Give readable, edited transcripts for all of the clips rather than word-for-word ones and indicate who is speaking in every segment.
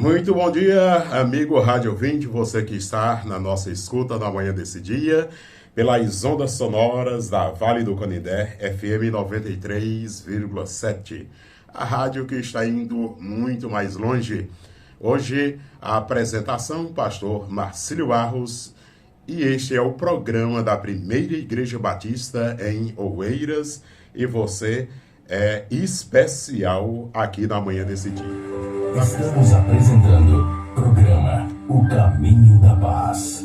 Speaker 1: Muito bom dia, amigo rádio ouvinte, você que está na nossa escuta na manhã desse dia, pelas ondas sonoras da Vale do Canindé, FM 93,7, a rádio que está indo muito mais longe. Hoje, a apresentação, pastor Marcílio Barros, e este é o programa da Primeira Igreja Batista em Oeiras, e você é especial aqui na manhã desse dia.
Speaker 2: Estamos apresentando o programa O Caminho da Paz.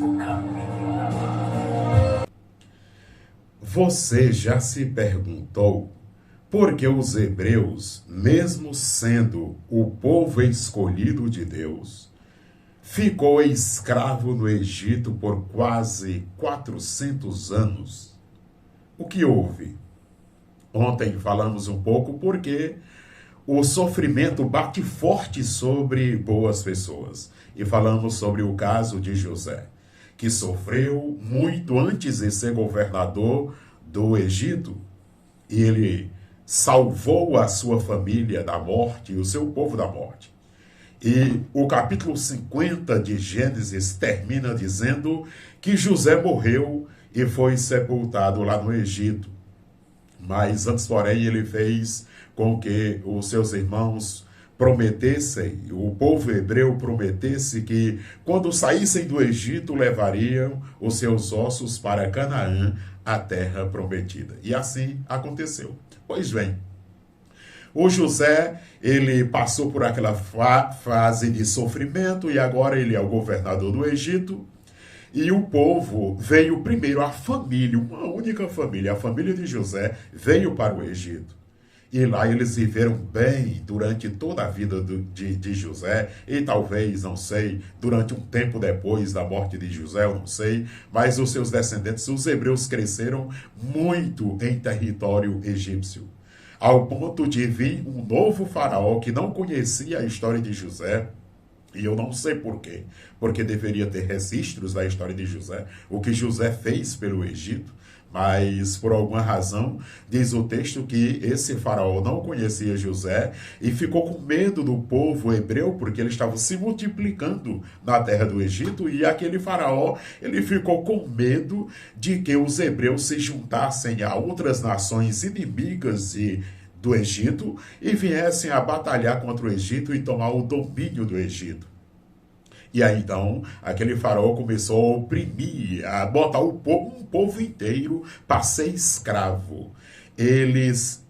Speaker 1: Você já se perguntou por que os hebreus, mesmo sendo o povo escolhido de Deus, ficou escravo no Egito por quase 400 anos? O que houve? Ontem falamos um pouco porque o sofrimento bate forte sobre boas pessoas. E falamos sobre o caso de José, que sofreu muito antes de ser governador do Egito. E ele salvou a sua família da morte e o seu povo da morte. E o capítulo 50 de Gênesis termina dizendo que José morreu e foi sepultado lá no Egito. Mas antes, porém, ele fez com que os seus irmãos prometessem, o povo hebreu prometesse que quando saíssem do Egito levariam os seus ossos para Canaã, a terra prometida. E assim aconteceu. Pois bem, o José, ele passou por aquela fase de sofrimento e agora ele é o governador do Egito. E o povo veio primeiro, a família, uma única família, a família de José, veio para o Egito. E lá eles viveram bem durante toda a vida de José, e talvez, não sei, durante um tempo depois da morte de José, eu não sei, mas os seus descendentes, os hebreus, cresceram muito em território egípcio, ao ponto de vir um novo faraó que não conhecia a história de José. E eu não sei por quê, porque deveria ter registros da história de José, o que José fez pelo Egito, mas por alguma razão diz o texto que esse faraó não conhecia José e ficou com medo do povo hebreu, porque eles estavam se multiplicando na terra do Egito, e aquele faraó, ele ficou com medo de que os hebreus se juntassem a outras nações inimigas do Egito e viessem a batalhar contra o Egito e tomar o domínio do Egito. E aí então, aquele faraó começou a oprimir, a botar um povo inteiro para ser escravo. Eles,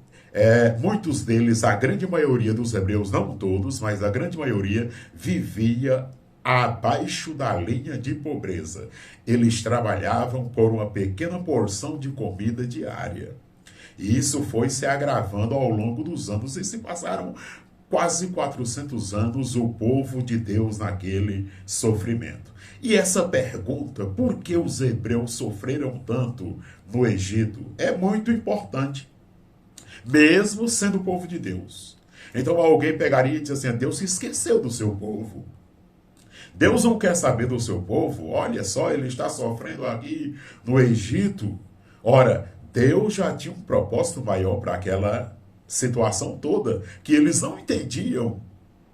Speaker 1: muitos deles, a grande maioria dos hebreus, não todos, mas a grande maioria, vivia abaixo da linha de pobreza. Eles trabalhavam por uma pequena porção de comida diária. E isso foi se agravando ao longo dos anos, e se passaram quase 400 anos o povo de Deus naquele sofrimento. E essa pergunta, por que os hebreus sofreram tanto no Egito, é muito importante, mesmo sendo o povo de Deus. Então alguém pegaria e diz assim, Deus se esqueceu do seu povo. Deus não quer saber do seu povo, olha só, ele está sofrendo aqui no Egito. Ora, Deus já tinha um propósito maior para aquela situação toda, que eles não entendiam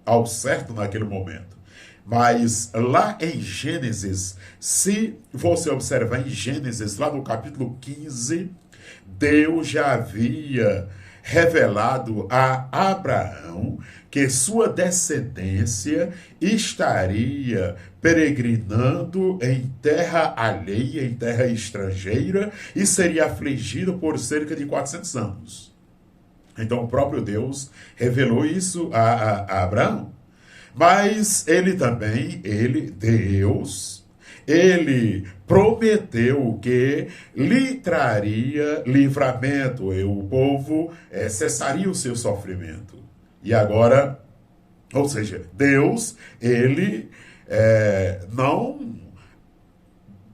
Speaker 1: ao certo naquele momento. Mas lá em Gênesis, se você observar em Gênesis, lá no capítulo 15, Deus já havia revelado a Abraão que sua descendência estaria peregrinando em terra alheia, em terra estrangeira, e seria afligido por cerca de 400 anos. Então o próprio Deus revelou isso a Abraão. Mas ele também, Deus, ele prometeu que lhe traria livramento, e o povo cessaria o seu sofrimento. E agora, ou seja, Deus, ele não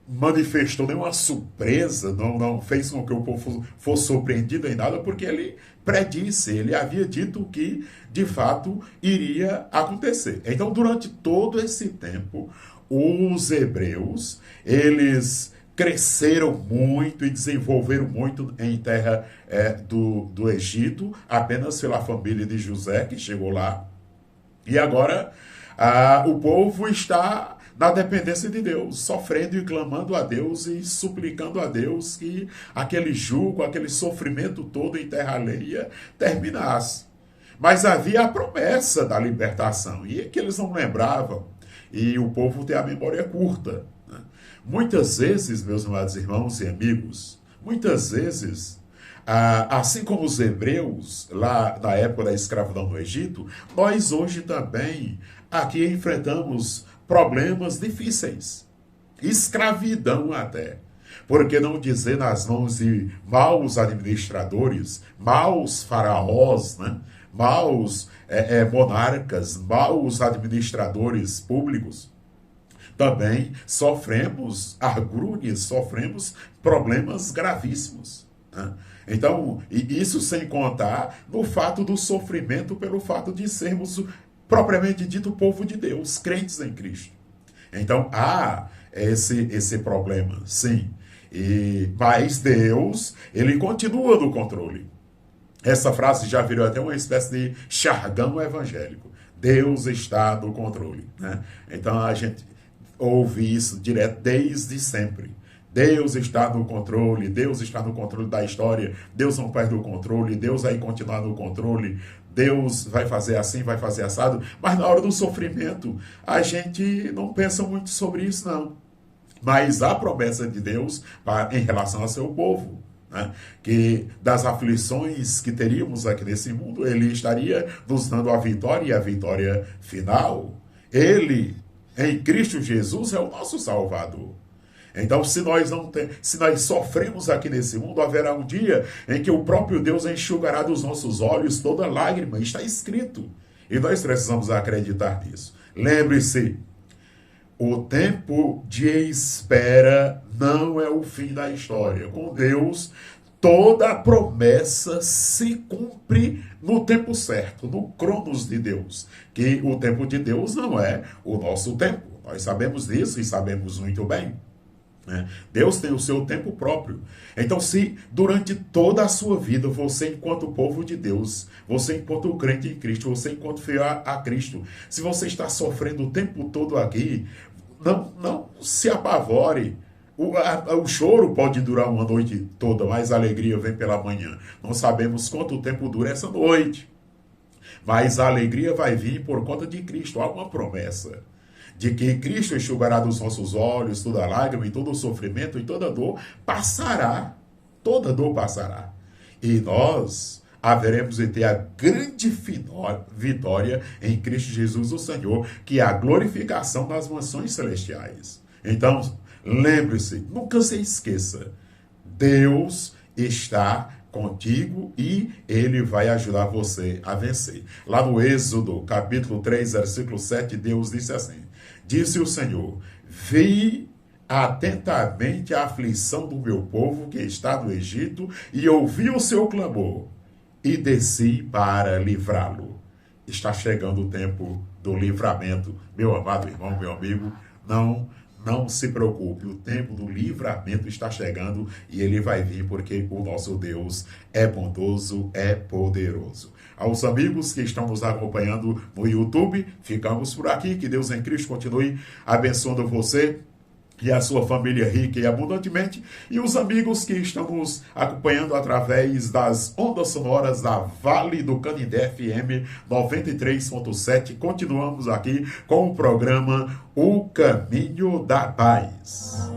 Speaker 1: manifestou nenhuma surpresa, não fez com que o povo fosse surpreendido em nada, porque ele predisse, ele havia dito que de fato iria acontecer. Então, durante todo esse tempo, os hebreus, eles cresceram muito e desenvolveram muito em terra do Egito, apenas pela família de José, que chegou lá. E agora, o povo está na dependência de Deus, sofrendo e clamando a Deus e suplicando a Deus que aquele jugo, aquele sofrimento todo em terra alheia terminasse. Mas havia a promessa da libertação, e é que eles não lembravam, e o povo tem a memória curta, né? Muitas vezes, meus amados irmãos e amigos, muitas vezes, assim como os hebreus, lá na época da escravidão no Egito, nós hoje também aqui enfrentamos problemas difíceis, escravidão até. Por que não dizer nas mãos de maus administradores, maus faraós, né? Maus monarcas, maus administradores públicos? Também sofremos agruras, sofremos problemas gravíssimos, né? Então, isso sem contar no fato do sofrimento pelo fato de sermos, propriamente dito, povo de Deus, crentes em Cristo. Então, há esse problema, sim. Mas Deus, ele continua no controle. Essa frase já virou até uma espécie de jargão evangélico. Deus está no controle, né? Então, a gente ouve isso direto desde sempre. Deus está no controle, Deus está no controle da história, Deus não perde o controle, Deus vai continuar no controle, Deus vai fazer assim, vai fazer assado, mas na hora do sofrimento a gente não pensa muito sobre isso, não. Mas há promessa de Deus em relação ao seu povo, né? Que das aflições que teríamos aqui nesse mundo, Ele estaria nos dando a vitória e a vitória final. Ele, em Cristo Jesus, é o nosso Salvador. Então, se nós sofremos aqui nesse mundo, haverá um dia em que o próprio Deus enxugará dos nossos olhos toda lágrima. Está escrito. E nós precisamos acreditar nisso. Lembre-se, o tempo de espera não é o fim da história. Com Deus, toda promessa se cumpre no tempo certo, no cronos de Deus. Que o tempo de Deus não é o nosso tempo. Nós sabemos disso e sabemos muito bem. Deus tem o seu tempo próprio. Então, se durante toda a sua vida, você enquanto povo de Deus, você enquanto crente em Cristo, você enquanto fiel a Cristo, se você está sofrendo o tempo todo aqui, não se apavore. O choro pode durar uma noite toda, mas a alegria vem pela manhã. Não sabemos quanto tempo dura essa noite, mas a alegria vai vir por conta de Cristo. Há uma promessa de que Cristo enxugará dos nossos olhos toda lágrima e todo sofrimento e toda dor passará. Toda dor passará. E nós haveremos de ter a grande vitória em Cristo Jesus o Senhor, que é a glorificação das mansões celestiais. Então, lembre-se, nunca se esqueça, Deus está contigo e Ele vai ajudar você a vencer. Lá no Êxodo, capítulo 3, versículo 7, Deus disse assim: disse o Senhor, vi atentamente a aflição do meu povo que está no Egito e ouvi o seu clamor e desci para livrá-lo. Está chegando o tempo do livramento. Meu amado irmão, meu amigo, não se preocupe, o tempo do livramento está chegando e ele vai vir porque o nosso Deus é bondoso, é poderoso. Aos amigos que estão nos acompanhando no YouTube, ficamos por aqui. Que Deus em Cristo continue abençoando você e a sua família rica e abundantemente. E os amigos que estão nos acompanhando através das ondas sonoras da Vale do Canindé FM 93.7. Continuamos aqui com o programa O Caminho da Paz.